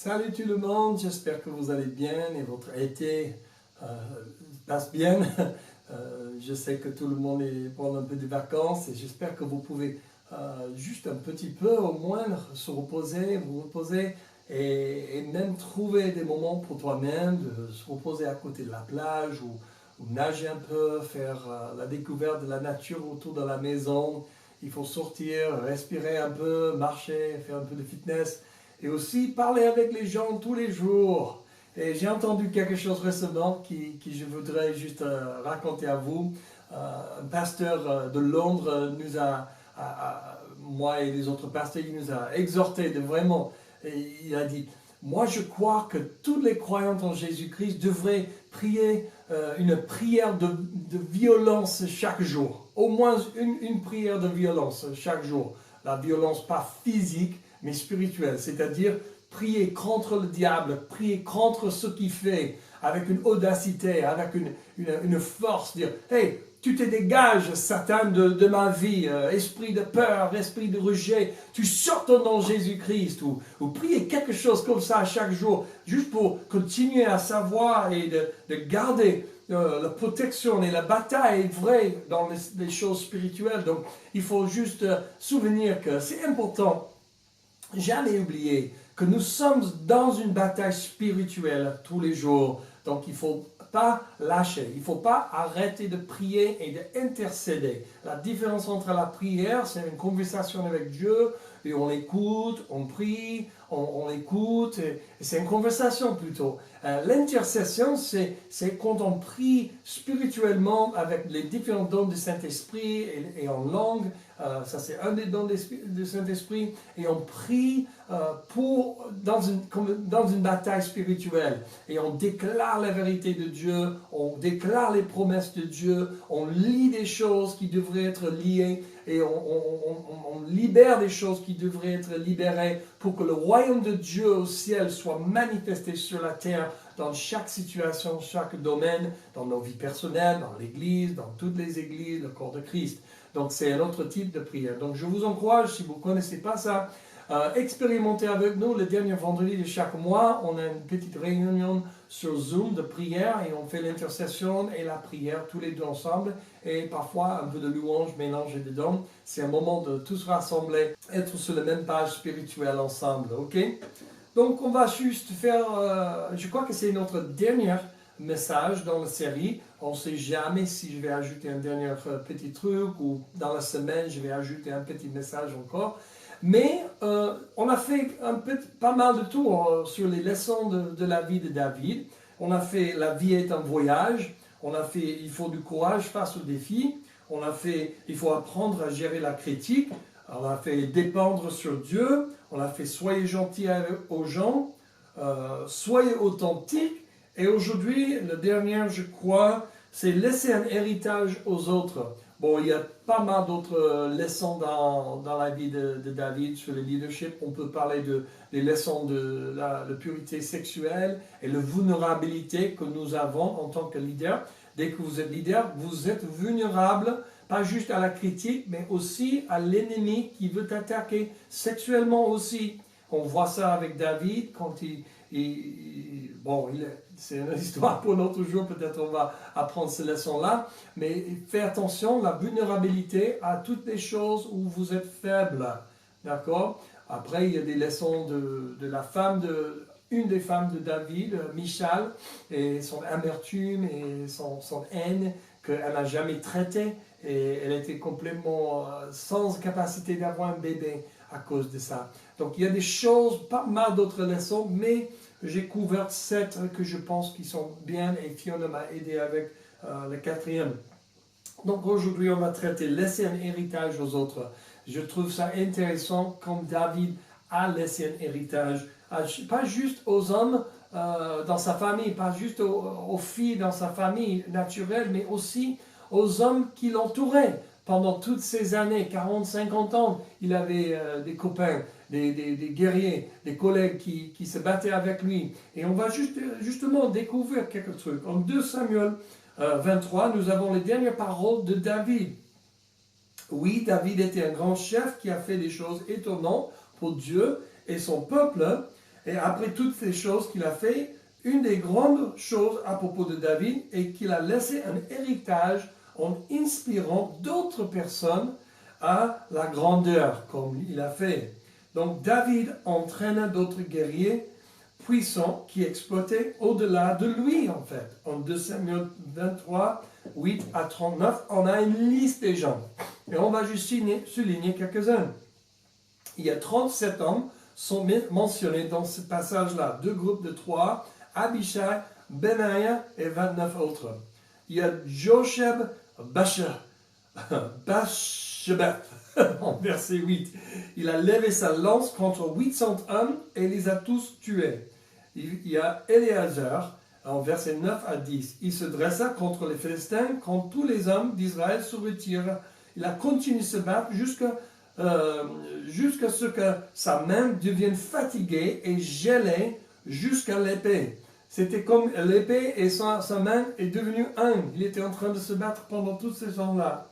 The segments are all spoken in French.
Salut tout le monde, j'espère que vous allez bien et votre été passe bien. Je sais que tout le monde prend un peu de vacances et j'espère que vous pouvez juste un petit peu au moins se reposer, vous reposer et même trouver des moments pour toi-même, de se reposer à côté de la plage ou nager un peu, faire la découverte de la nature autour de la maison. Il faut sortir, respirer un peu, marcher, faire un peu de fitness. Et aussi parler avec les gens tous les jours. Et j'ai entendu quelque chose récemment qui je voudrais juste raconter à vous. Un pasteur de Londres nous moi et les autres pasteurs, il nous a exhorté de vraiment, et il a dit, moi je crois que tous les croyants en Jésus-Christ devraient prier une prière de violence chaque jour. Au moins une prière de violence chaque jour. La violence pas physique, mais spirituel, c'est-à-dire prier contre le diable, prier contre ce qu'il fait, avec une audacité, avec une force, dire « Hey, tu te dégages, Satan, de ma vie, esprit de peur, esprit de rejet, tu sors ton nom Jésus-Christ » ou prier quelque chose comme ça chaque jour, juste pour continuer à savoir et de garder la protection et la bataille vraie dans les choses spirituelles. Donc, il faut juste souvenir que c'est important. Jamais oublier que nous sommes dans une bataille spirituelle tous les jours. Donc il ne faut pas lâcher, il ne faut pas arrêter de prier et d'intercéder. La différence entre la prière, c'est une conversation avec Dieu, et on écoute, on prie, on écoute, et c'est une conversation plutôt. L'intercession, c'est quand on prie spirituellement avec les différents dons du Saint-Esprit et en langue. Ça, c'est un des dons du Saint-Esprit. Et on prie dans une bataille spirituelle. Et on déclare la vérité de Dieu, on déclare les promesses de Dieu, on lit des choses qui devraient être liées et on libère des choses qui devraient être libérées pour que le royaume de Dieu au ciel soit manifesté sur la terre dans chaque situation, chaque domaine, dans nos vies personnelles, dans l'église, dans toutes les églises, le corps de Christ. Donc c'est un autre type de prière. Donc je vous encourage, si vous ne connaissez pas ça, expérimentez avec nous le dernier vendredi de chaque mois. On a une petite réunion sur Zoom de prière et on fait l'intercession et la prière tous les deux ensemble. Et parfois un peu de louange mélangé dedans. C'est un moment de tous rassembler, être sur la même page spirituelle ensemble. Ok? Donc on va juste faire, je crois que c'est notre dernier message dans la série. On ne sait jamais si je vais ajouter un dernier petit truc ou dans la semaine je vais ajouter un petit message encore. Mais on a fait pas mal de tours sur les leçons de la vie de David. On a fait la vie est un voyage. On a fait il faut du courage face aux défis. On a fait il faut apprendre à gérer la critique. On a fait dépendre sur Dieu. On a fait soyez gentils aux gens. Soyez authentiques. Et aujourd'hui, le dernier, je crois, c'est laisser un héritage aux autres. Bon, il y a pas mal d'autres leçons dans la vie de David sur le leadership. On peut parler des leçons de la pureté sexuelle et la vulnérabilité que nous avons en tant que leader. Dès que vous êtes leader, vous êtes vulnérable, pas juste à la critique, mais aussi à l'ennemi qui veut t'attaquer sexuellement aussi. On voit ça avec David quand c'est une histoire pour l'autre jour, peut-être on va apprendre ces leçons-là, mais faites attention, la vulnérabilité à toutes les choses où vous êtes faible, d'accord? Après, il y a des leçons de la femme, une des femmes de David, Michal, et son amertume et son haine qu'elle n'a jamais traité, et elle était complètement sans capacité d'avoir un bébé à cause de ça. Donc il y a des choses, pas mal d'autres leçons, mais j'ai couvert 7 que je pense qui sont bien et Fiona m'a aidé avec le 4e. Donc aujourd'hui on va traiter laisser un héritage aux autres. Je trouve ça intéressant comme David a laissé un héritage, pas juste aux hommes dans sa famille, pas juste aux filles dans sa famille naturelle, mais aussi aux hommes qui l'entouraient. Pendant toutes ces années, 40, 50 ans, il avait des copains, des guerriers, des collègues qui se battaient avec lui. Et on va justement découvrir quelques trucs. En 2 Samuel 23, nous avons les dernières paroles de David. Oui, David était un grand chef qui a fait des choses étonnantes pour Dieu et son peuple. Et après toutes ces choses qu'il a fait, une des grandes choses à propos de David est qu'il a laissé un héritage en inspirant d'autres personnes à la grandeur, comme il a fait. Donc David entraîna d'autres guerriers puissants qui exploitaient au-delà de lui, en fait. En 2 Samuel 23, 8 à 39, on a une liste des gens. Et on va juste souligner quelques-uns. Il y a 37 hommes sont mentionnés dans ce passage-là. 2 groupes de 3, Abishai, Benaïa et 29 autres. Il y a Josheb Bashebeth, en verset 8. Il a levé sa lance contre 800 hommes et les a tous tués. Il y a Éléazar, en verset 9 à 10. Il se dressa contre les Philistins quand tous les hommes d'Israël se retirent. Il a continué de se battre jusqu'à ce que sa main devienne fatiguée et gelée jusqu'à l'épée. C'était comme l'épée et sa main est devenue un. Il était en train de se battre pendant toutes ces ans-là.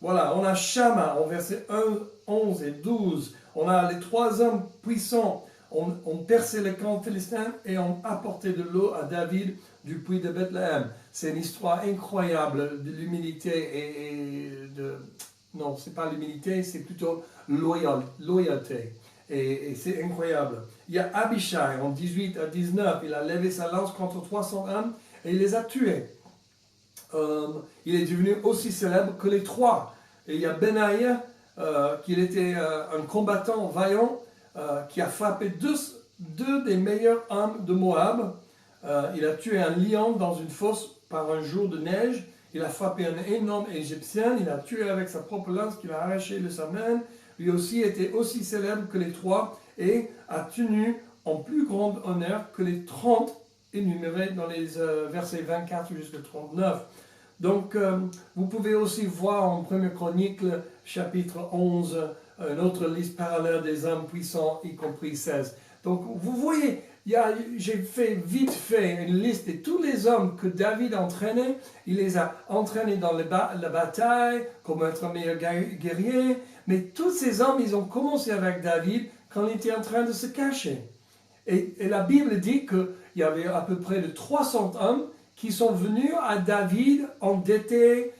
Voilà, on a Shama en versets 1, 11 et 12. On a les 3 hommes puissants. On perçait les camps philistins et on apportait de l'eau à David du puits de Bethléem. C'est une histoire incroyable de l'humilité et de... Non, c'est pas l'humilité, c'est plutôt loyauté. Et c'est incroyable. Il y a Abishai en 18 à 19. Il a levé sa lance contre 300 hommes et il les a tués. Il est devenu aussi célèbre que les 3. Et il y a Benaïa, qui était un combattant vaillant, qui a frappé deux des meilleurs hommes de Moab. Il a tué un lion dans une fosse par un jour de neige. Il a frappé un énorme Égyptien. Il a tué avec sa propre lance qu'il a arraché de sa main. Lui aussi était aussi célèbre que les 3 et a tenu en plus grand honneur que les 30 énumérés dans les versets 24 jusqu'à 39. Donc, vous pouvez aussi voir en 1 Chronique, chapitre 11, une autre liste parallèle des hommes puissants, y compris 16. Donc, vous voyez, j'ai fait vite fait une liste de tous les hommes que David entraînait. Il les a entraînés dans la bataille, comme être un meilleur guerrier. Mais tous ces hommes, ils ont commencé avec David quand il était en train de se cacher. Et la Bible dit qu'il y avait à peu près de 300 hommes qui sont venus à David endettés.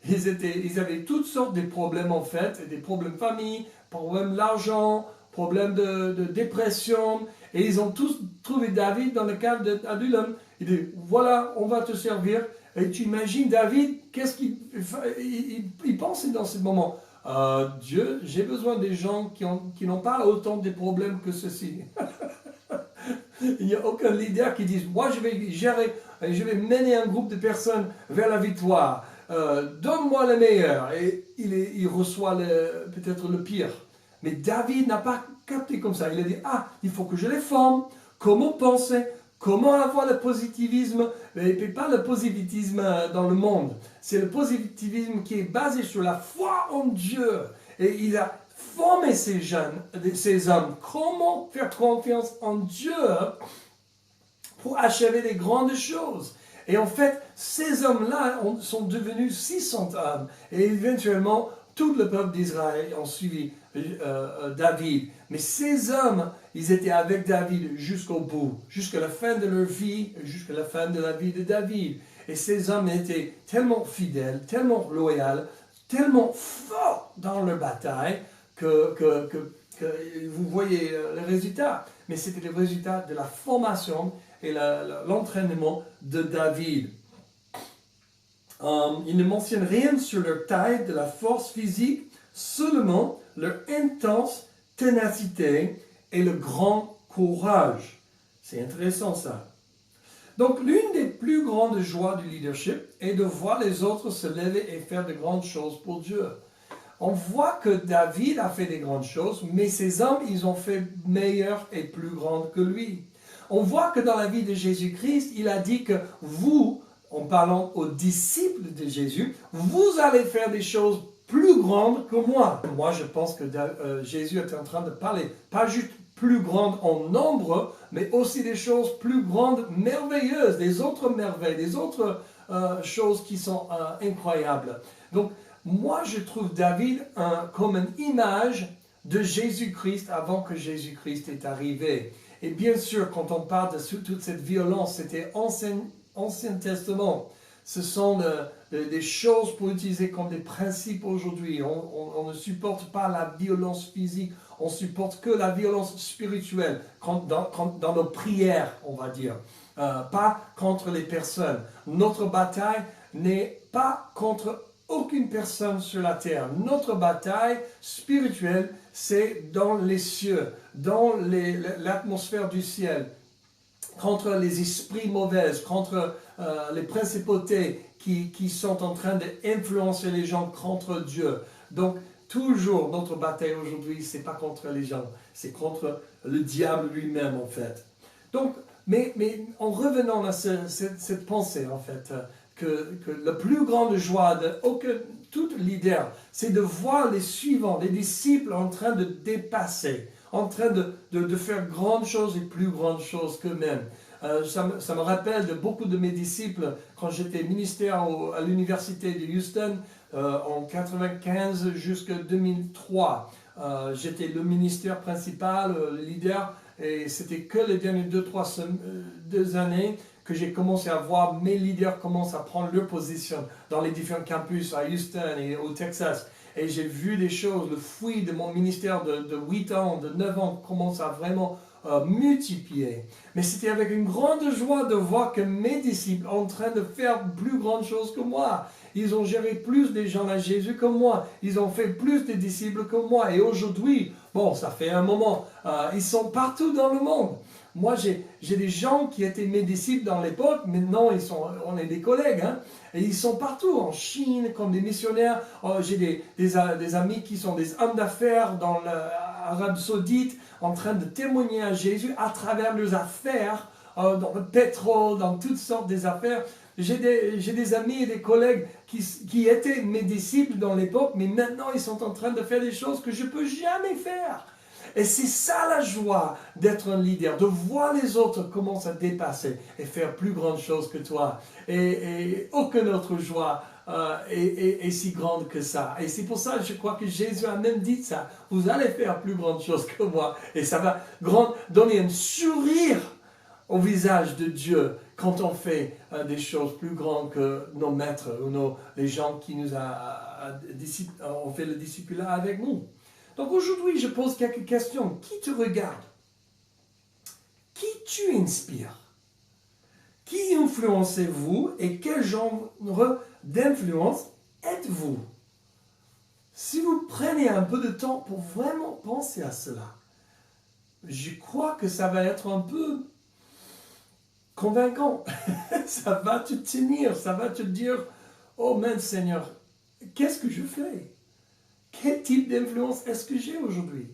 Ils avaient toutes sortes de problèmes en fait, des problèmes de famille, problèmes d'argent, problèmes de dépression. Et ils ont tous trouvé David dans le cadre d'Adullam. Il dit, voilà, on va te servir. Et tu imagines David, qu'est-ce qu'il pensait dans ce moment? Dieu, j'ai besoin des gens qui n'ont pas autant de problèmes que ceci. Il n'y a aucun leader qui dise, moi je vais gérer, je vais mener un groupe de personnes vers la victoire. Donne-moi le meilleur. Et il reçoit peut-être le pire. Mais David n'a pas capté comme ça. Il a dit, il faut que je les forme. Comment penser? Comment avoir le positivisme? Et pas le positivisme dans le monde. C'est le positivisme qui est basé sur la foi en Dieu. Et il a formé ces hommes. Comment faire confiance en Dieu pour achever les grandes choses? Et en fait, ces hommes-là sont devenus 600 hommes. Et éventuellement, tout le peuple d'Israël ont suivi David. Mais ces hommes, ils étaient avec David jusqu'au bout, jusqu'à la fin de leur vie, jusqu'à la fin de la vie de David. Et ces hommes étaient tellement fidèles, tellement loyaux, tellement forts dans leur bataille que vous voyez les résultats. Mais c'était le résultat de la formation et l'entraînement de David. Il ne mentionne rien sur leur taille, de la force physique, seulement leur intense ténacité et le grand courage. C'est intéressant ça. Donc l'une des plus grandes joies du leadership est de voir les autres se lever et faire de grandes choses pour Dieu. On voit que David a fait des grandes choses, mais ces hommes, ils ont fait meilleures et plus grandes que lui. On voit que dans la vie de Jésus-Christ, il a dit que vous, en parlant aux disciples de Jésus, vous allez faire des choses plus grandes que moi. Moi, je pense que Jésus est en train de parler, pas juste plus grandes en nombre, mais aussi des choses plus grandes, merveilleuses, des autres merveilles, des autres choses qui sont incroyables. Donc, moi, je trouve David comme une image de Jésus-Christ avant que Jésus-Christ est arrivé. Et bien sûr, quand on parle de toute cette violence, c'était Ancien Testament. Ce sont des choses pour utiliser comme des principes aujourd'hui. On ne supporte pas la violence physique, on supporte que la violence spirituelle dans nos prières, on va dire. Pas contre les personnes. Notre bataille n'est pas contre aucune personne sur la terre. Notre bataille spirituelle, c'est dans les cieux, dans l'atmosphère du ciel, contre les esprits mauvais, contre les principautés qui sont en train d'influencer les gens contre Dieu. Donc, toujours, notre bataille aujourd'hui, ce n'est pas contre les gens, c'est contre le diable lui-même, en fait. Donc, mais en revenant à cette pensée, en fait, que la plus grande joie de tout leader, c'est de voir les suivants, les disciples en train de dépasser, en train de faire grandes choses et plus grandes choses qu'eux-mêmes. Ça me rappelle de beaucoup de mes disciples quand j'étais ministère à l'université de Houston en 1995 jusqu'à 2003. J'étais le ministère principal, le leader, et c'était que les dernières 2 années que j'ai commencé à voir mes leaders commencer à prendre leur position dans les différents campus à Houston et au Texas. Et j'ai vu des choses, le fruit de mon ministère de 8 ans, de 9 ans, commence à vraiment multiplier. Mais c'était avec une grande joie de voir que mes disciples sont en train de faire plus grandes choses que moi. Ils ont géré plus des gens à Jésus que moi. Ils ont fait plus de disciples que moi. Et aujourd'hui, bon, ça fait un moment, ils sont partout dans le monde. Moi, j'ai des gens qui étaient mes disciples dans l'époque, maintenant on est des collègues, hein, et ils sont partout, en Chine, comme des missionnaires. J'ai des amis qui sont des hommes d'affaires dans l'Arabie Saoudite, en train de témoigner à Jésus à travers leurs affaires, dans le pétrole, dans toutes sortes des affaires. J'ai des amis et des collègues qui étaient mes disciples dans l'époque, mais maintenant ils sont en train de faire des choses que je ne peux jamais faire. Et c'est ça la joie d'être un leader, de voir les autres commencer à dépasser et faire plus grandes choses que toi. Et aucune autre joie est si grande que ça. Et c'est pour ça que je crois que Jésus a même dit ça. Vous allez faire plus grandes choses que moi. Et ça va donner un sourire au visage de Dieu quand on fait des choses plus grandes que nos maîtres ou les gens qui nous ont fait le discipulat avec nous. Donc aujourd'hui, je pose quelques questions. Qui te regarde? Qui tu inspires? Qui influencez-vous et quel genre d'influence êtes-vous? Si vous prenez un peu de temps pour vraiment penser à cela, je crois que ça va être un peu convaincant. Ça va te tenir, ça va te dire, oh mince Seigneur, qu'est-ce que je fais? Quel type d'influence est-ce que j'ai aujourd'hui?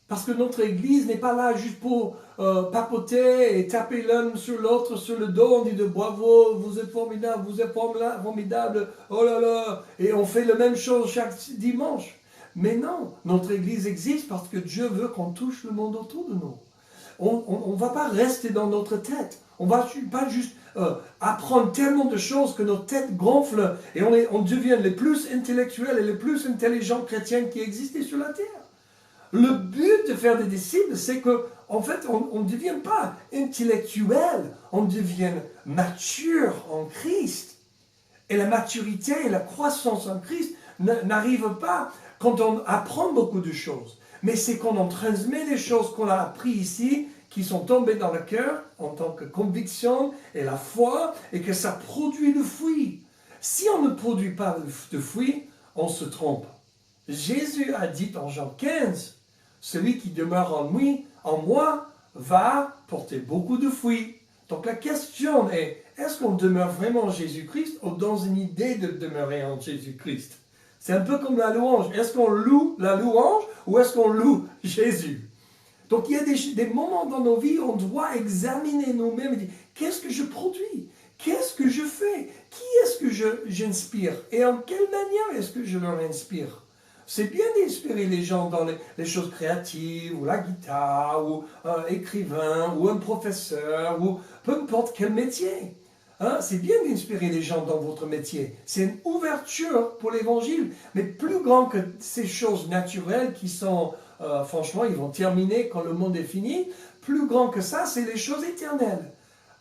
Parce que notre Église n'est pas là juste pour papoter et taper l'un sur l'autre sur le dos. On dit de bravo, vous êtes formidable, vous êtes formidable, oh là là. Et on fait la même chose chaque dimanche. Mais non, notre Église existe parce que Dieu veut qu'on touche le monde autour de nous. On ne va pas rester dans notre tête. On ne va pas juste apprendre tellement de choses que notre tête gonfle et on devient les plus intellectuels et les plus intelligents chrétiens qui existent sur la terre. Le but de faire des disciples, c'est qu'en fait, on ne devient pas intellectuel, on devient mature en Christ. Et la maturité et la croissance en Christ n'arrivent pas quand on apprend beaucoup de choses. Mais c'est quand on transmet des choses qu'on a apprises ici, qui sont tombées dans le cœur en tant que conviction et la foi, et que ça produit le fruit. Si on ne produit pas de fruit, on se trompe. Jésus a dit en Jean 15, celui qui demeure en moi va porter beaucoup de fruits. Donc la question est, est-ce qu'on demeure vraiment en Jésus-Christ ou dans une idée de demeurer en Jésus-Christ? C'est un peu comme la louange. Est-ce qu'on loue la louange ou est-ce qu'on loue Jésus? Donc il y a des moments dans nos vies où on doit examiner nous-mêmes et dire, qu'est-ce que je produis? Qu'est-ce que je fais? Qui est-ce que j'inspire? Et en quelle manière est-ce que je leur inspire? C'est bien d'inspirer les gens dans les choses créatives, ou la guitare, ou un écrivain, ou un professeur, ou peu importe quel métier. Hein? C'est bien d'inspirer les gens dans votre métier. C'est une ouverture pour l'évangile, mais plus grand que ces choses naturelles qui sont, franchement, ils vont terminer quand le monde est fini. plus grand que ça, c'est les choses éternelles.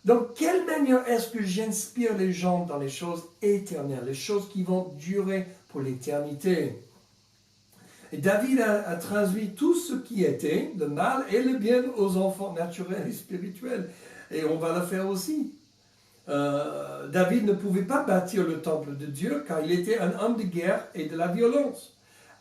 Donc, quelle manière est-ce que j'inspire les gens dans les choses éternelles, les choses qui vont durer pour l'éternité? Et David a traduit tout ce qui était, le mal et le bien, aux enfants naturels et spirituels. Et on va le faire aussi. David ne pouvait pas bâtir le temple de Dieu car il était un homme de guerre et de la violence.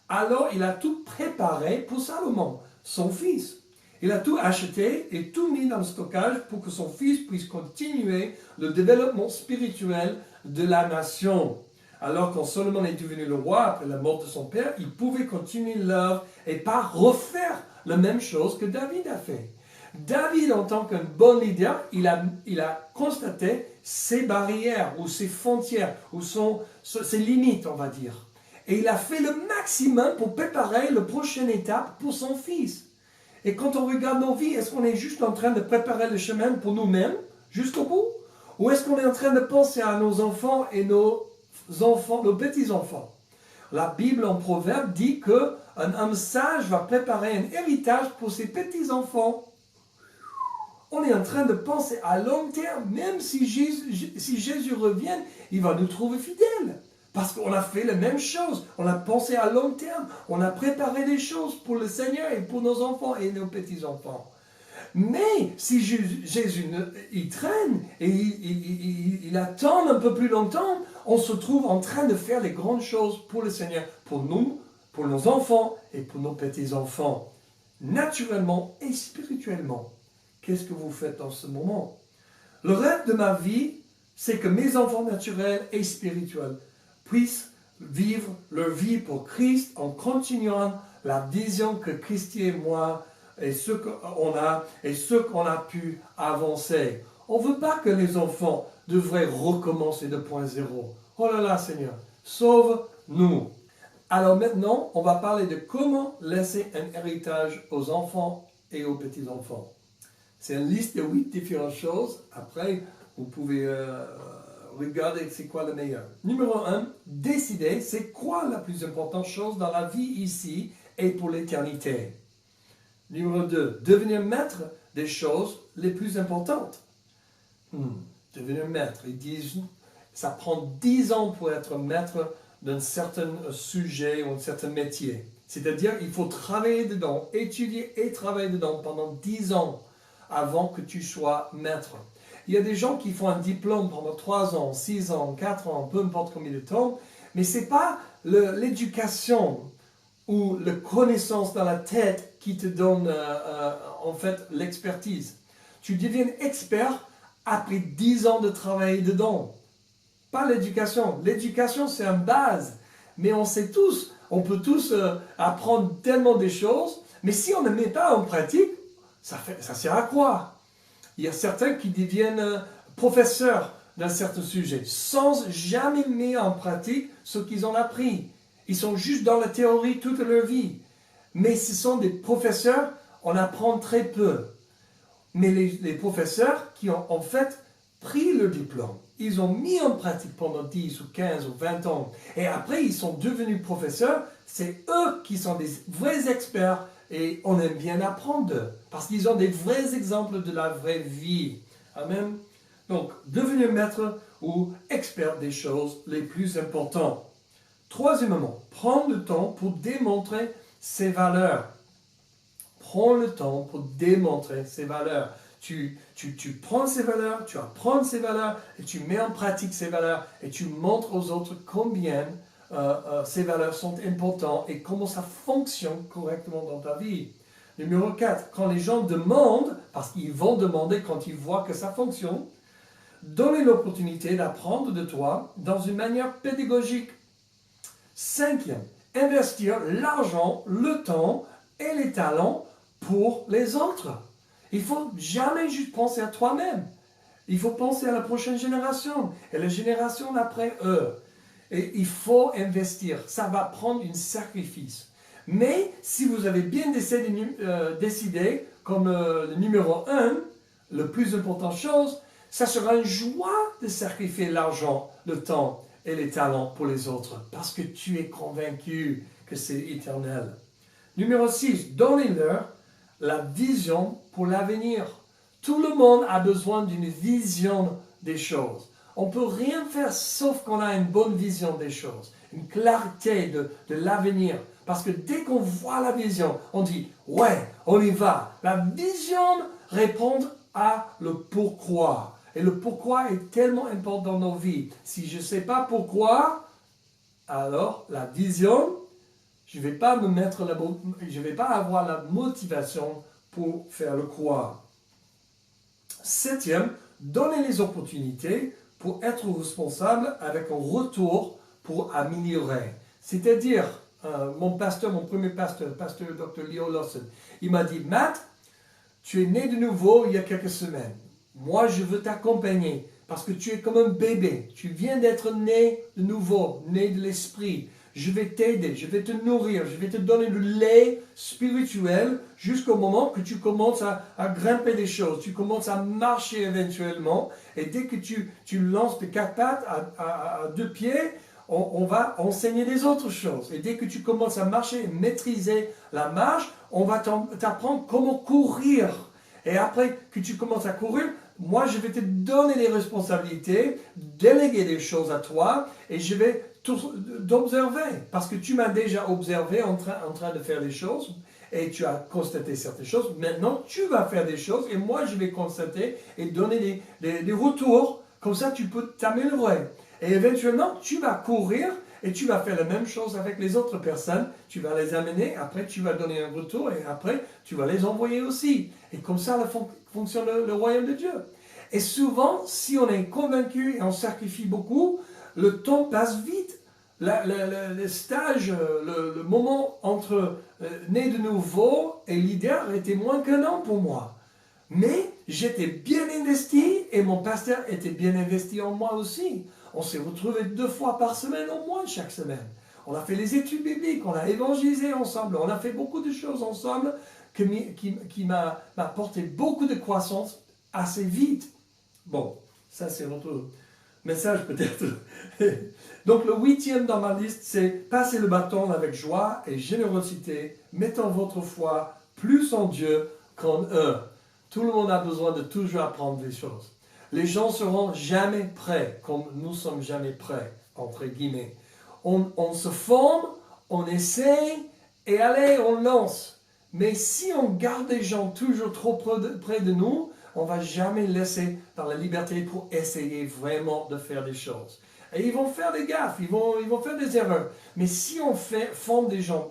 Alors il a tout préparé pour Salomon, son fils. Il a tout acheté et tout mis dans le stockage pour que son fils puisse continuer le développement spirituel de la nation. Alors quand Salomon est devenu le roi après la mort de son père, il pouvait continuer l'œuvre et pas refaire la même chose que David a fait. David, en tant qu'un bon leader, il a constaté ses barrières ou ses frontières ou ses limites, on va dire. Et il a fait le maximum pour préparer la prochaine étape pour son fils. Et quand on regarde nos vies, est-ce qu'on est juste en train de préparer le chemin pour nous-mêmes, jusqu'au bout? Ou est-ce qu'on est en train de penser à nos enfants et nos petits-enfants? La Bible en Proverbe dit qu'un homme sage va préparer un héritage pour ses petits-enfants. On est en train de penser à long terme. Même si Jésus revient, il va nous trouver fidèles. Parce qu'on a fait la même chose. On a pensé à long terme. On a préparé des choses pour le Seigneur et pour nos enfants et nos petits-enfants. Mais si Jésus il traîne et il attend un peu plus longtemps, on se trouve en train de faire les grandes choses pour le Seigneur, pour nous, pour nos enfants et pour nos petits-enfants, naturellement et spirituellement. Qu'est-ce que vous faites en ce moment? Le rêve de ma vie, c'est que mes enfants naturels et spirituels puissent vivre leur vie pour Christ en continuant la vision que Christ et moi et ce qu'on a pu avancer. On ne veut pas que les enfants devraient recommencer de point zéro. Oh là là, Seigneur, sauve-nous. Alors maintenant, on va parler de comment laisser un héritage aux enfants et aux petits-enfants. C'est une liste de 8 différentes choses. Après, vous pouvez regarder c'est quoi le meilleur. Numéro 1, décider c'est quoi la plus importante chose dans la vie ici et pour l'éternité. Numéro 2, devenir maître des choses les plus importantes. Devenir maître. Ils disent, ça prend 10 ans pour être maître d'un certain sujet ou d'un certain métier. C'est-à-dire, il faut travailler dedans, étudier et travailler dedans pendant 10 ans avant que tu sois maître. Il y a des gens qui font un diplôme pendant 3 ans, 6 ans, 4 ans, peu importe combien de temps, mais ce n'est pas l'éducation ou la connaissance dans la tête qui te donne en fait l'expertise. Tu deviens expert après 10 ans de travail dedans. Pas l'éducation. L'éducation, c'est une base. Mais on sait tous, on peut tous apprendre tellement de choses, mais si on ne met pas en pratique, ça sert à quoi? Il y a certains qui deviennent professeurs d'un certain sujet, sans jamais mettre en pratique ce qu'ils ont appris. Ils sont juste dans la théorie toute leur vie. Mais ce sont des professeurs, on apprend très peu. Mais les professeurs qui ont en fait pris le diplôme, ils ont mis en pratique pendant 10 ou 15 ou 20 ans. Et après, ils sont devenus professeurs. C'est eux qui sont des vrais experts. Et on aime bien apprendre d'eux. Parce qu'ils ont des vrais exemples de la vraie vie. Amen. Donc, devenir maître ou expert des choses les plus importantes. Troisièmement, prendre le temps pour démontrer ses valeurs. Prends le temps pour démontrer ses valeurs. Tu prends ces valeurs, tu apprends ces valeurs et tu mets en pratique ces valeurs et tu montres aux autres combien ces valeurs sont importantes et comment ça fonctionne correctement dans ta vie. Numéro 4, quand les gens demandent, parce qu'ils vont demander quand ils voient que ça fonctionne, donnez l'opportunité d'apprendre de toi dans une manière pédagogique. 5e, investir l'argent, le temps et les talents pour les autres. Il ne faut jamais juste penser à toi-même. Il faut penser à la prochaine génération et la génération après eux. Et il faut investir. Ça va prendre un sacrifice. Mais si vous avez bien décidé, comme le numéro 1, la plus importante chose, ça sera une joie de sacrifier l'argent, le temps et les talents pour les autres. Parce que tu es convaincu que c'est éternel. Numéro 6, donnez-leur la vision pour l'avenir. Tout le monde a besoin d'une vision des choses. On ne peut rien faire sauf qu'on a une bonne vision des choses, une clarté de l'avenir. Parce que dès qu'on voit la vision, on dit « ouais, on y va ». La vision répond à le pourquoi. Et le pourquoi est tellement important dans nos vies. Si je ne sais pas pourquoi, alors la vision, je ne vais pas avoir la motivation pour faire le quoi. Septième, donner les opportunités pour être responsable avec un retour pour améliorer. C'est-à-dire, mon premier pasteur, pasteur Dr. Leo Lawson, il m'a dit, Matt, tu es né de nouveau il y a quelques semaines. Moi, je veux t'accompagner parce que tu es comme un bébé. Tu viens d'être né de nouveau, né de l'esprit. Je vais t'aider, je vais te nourrir, je vais te donner le lait spirituel jusqu'au moment que tu commences à grimper des choses. Tu commences à marcher éventuellement. Et dès que tu lances de 4 pattes à 2 pieds, on va enseigner les autres choses. Et dès que tu commences à marcher et maîtriser la marche, on va t'apprendre comment courir. Et après que tu commences à courir, moi je vais te donner des responsabilités, déléguer des choses à toi et je vais t'observer. Parce que tu m'as déjà observé en train de faire des choses et tu as constaté certaines choses. Maintenant, tu vas faire des choses et moi je vais constater et donner des retours. Comme ça, tu peux t'améliorer. Et éventuellement, tu vas courir et tu vas faire la même chose avec les autres personnes. Tu vas les amener, après tu vas donner un retour et après tu vas les envoyer aussi. Et comme ça fonctionne le royaume de Dieu. Et souvent, si on est convaincu et on sacrifie beaucoup, le temps passe vite. Le stage, le moment entre né de nouveau et leader était moins qu'un an pour moi. Mais j'étais bien investi et mon pasteur était bien investi en moi aussi. On s'est retrouvés 2 fois par semaine au moins chaque semaine. On a fait les études bibliques, on a évangélisé ensemble, on a fait beaucoup de choses ensemble qui m'a apporté beaucoup de croissance assez vite. Bon, ça c'est notre message peut-être. Donc le 8e dans ma liste, c'est passer le bâton avec joie et générosité, mettant votre foi plus en Dieu qu'en eux. Tout le monde a besoin de toujours apprendre des choses. Les gens seront jamais prêts, comme nous sommes jamais prêts, entre guillemets. On se forme, on essaye, et allez, on lance. Mais si on garde les gens toujours trop près de nous, on ne va jamais laisser dans la liberté pour essayer vraiment de faire des choses. Et ils vont faire des gaffes, ils vont faire des erreurs. Mais si on forme des gens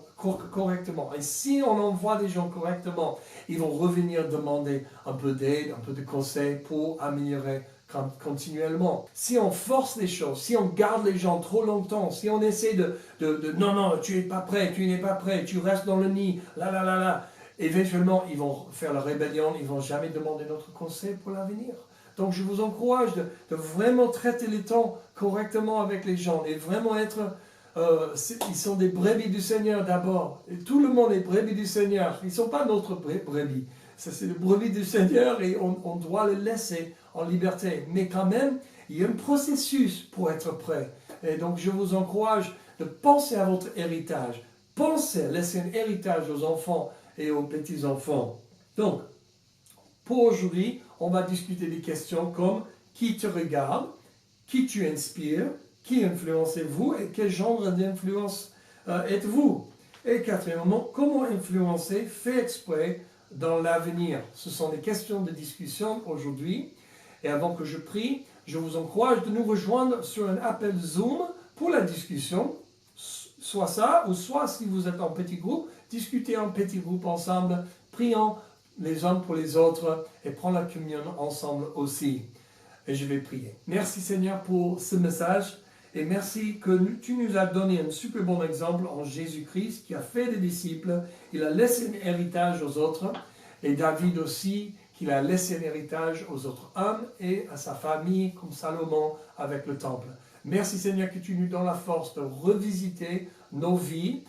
correctement, et si on envoie des gens correctement, ils vont revenir demander un peu d'aide, un peu de conseils pour améliorer continuellement. Si on force les choses, si on garde les gens trop longtemps, si on essaie de non, tu n'es pas prêt, tu restes dans le nid, là, éventuellement, ils vont faire la rébellion, ils ne vont jamais demander notre conseil pour l'avenir. Donc, je vous encourage de vraiment traiter les temps correctement avec les gens et vraiment être... ils sont des brebis du Seigneur d'abord. Et tout le monde est brebis du Seigneur. Ils ne sont pas notre brebis. C'est les brebis du Seigneur et on doit les laisser en liberté. Mais quand même, il y a un processus pour être prêt. Et donc, je vous encourage de penser à votre héritage. Pensez, laissez un héritage aux enfants et aux petits-enfants. Donc, pour aujourd'hui, on va discuter des questions comme qui te regarde, qui tu inspires, qui influencez-vous et quel genre d'influence êtes-vous? Et quatrièmement, comment influencer, fait exprès, dans l'avenir? Ce sont des questions de discussion aujourd'hui. Et avant que je prie, je vous encourage de nous rejoindre sur un appel Zoom pour la discussion. Soit ça, ou soit si vous êtes en petit groupe, discutez en petit groupe ensemble, prions les uns pour les autres et prendre la communion ensemble aussi. Et je vais prier. Merci Seigneur pour ce message et merci que tu nous as donné un super bon exemple en Jésus-Christ qui a fait des disciples. Il a laissé un héritage aux autres et David aussi, qu'il a laissé un héritage aux autres hommes et à sa famille comme Salomon avec le temple. Merci Seigneur que tu nous donnes la force de revisiter nos vies,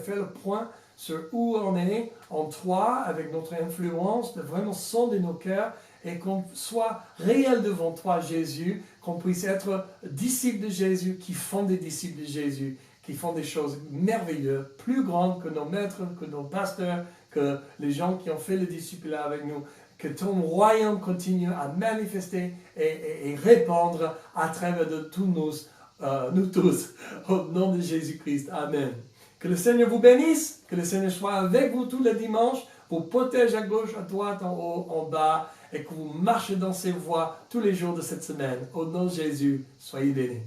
faire le point sur où on est en toi avec notre influence, de vraiment sonder nos cœurs et qu'on soit réel devant toi Jésus, qu'on puisse être disciples de Jésus, qui font des disciples de Jésus, qui font des choses merveilleuses, plus grandes que nos maîtres, que nos pasteurs, que les gens qui ont fait le discipulat avec nous, que ton royaume continue à manifester et répandre à travers de tous nous tous, au nom de Jésus-Christ. Amen. Que le Seigneur vous bénisse, que le Seigneur soit avec vous tous les dimanches, vous protège à gauche, à droite, en haut, en bas, et que vous marchez dans ses voies tous les jours de cette semaine. Au nom de Jésus, soyez bénis.